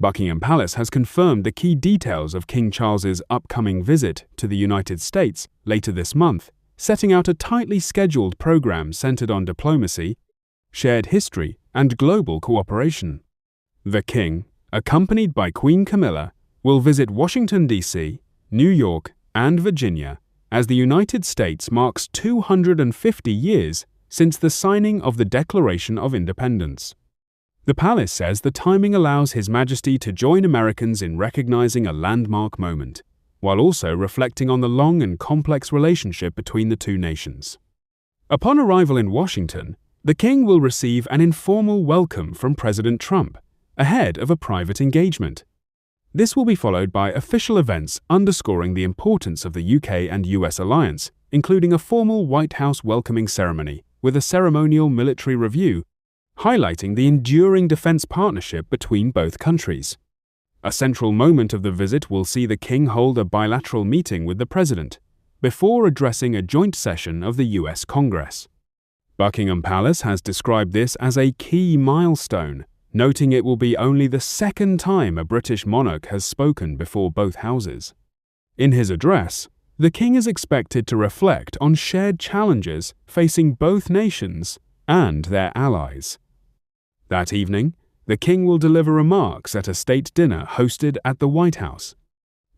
Buckingham Palace has confirmed the key details of King Charles's upcoming visit to the United States later this month, setting out a tightly scheduled program centered on diplomacy, shared history, and global cooperation. The King, accompanied by Queen Camilla, will visit Washington, D.C., New York, and Virginia as the United States marks 250 years since the signing of the Declaration of Independence. The palace says the timing allows His Majesty to join Americans in recognizing a landmark moment, while also reflecting on the long and complex relationship between the two nations. Upon arrival in Washington, the King will receive an informal welcome from President Trump, ahead of a private engagement. This will be followed by official events underscoring the importance of the UK and US alliance, including a formal White House welcoming ceremony with a ceremonial military review, highlighting the enduring defense partnership between both countries. A central moment of the visit will see the King hold a bilateral meeting with the President, before addressing a joint session of the US Congress. Buckingham Palace has described this as a key milestone, noting it will be only the second time a British monarch has spoken before both houses. In his address, the King is expected to reflect on shared challenges facing both nations and their allies. That evening, the King will deliver remarks at a state dinner hosted at the White House.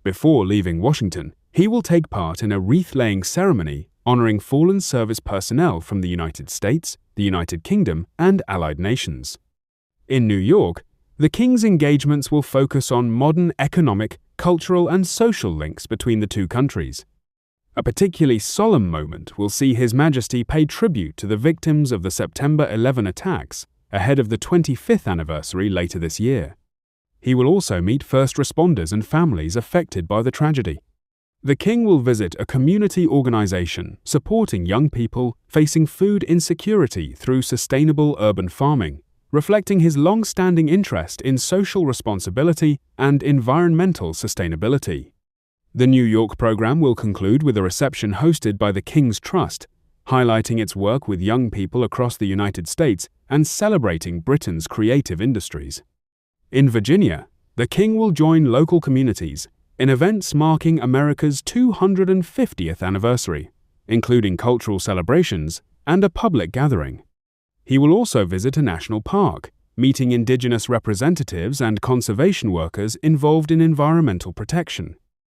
Before leaving Washington, he will take part in a wreath-laying ceremony honoring fallen service personnel from the United States, the United Kingdom, and allied nations. In New York, the King's engagements will focus on modern economic, cultural, and social links between the two countries. A particularly solemn moment will see His Majesty pay tribute to the victims of the September 11 attacks ahead of the 25th anniversary later this year. He will also meet first responders and families affected by the tragedy. The King will visit a community organization supporting young people facing food insecurity through sustainable urban farming, reflecting his long-standing interest in social responsibility and environmental sustainability. The New York program will conclude with a reception hosted by the King's Trust, highlighting its work with young people across the United States and celebrating Britain's creative industries. In Virginia, the King will join local communities in events marking America's 250th anniversary, including cultural celebrations and a public gathering. He will also visit a national park, meeting indigenous representatives and conservation workers involved in environmental protection.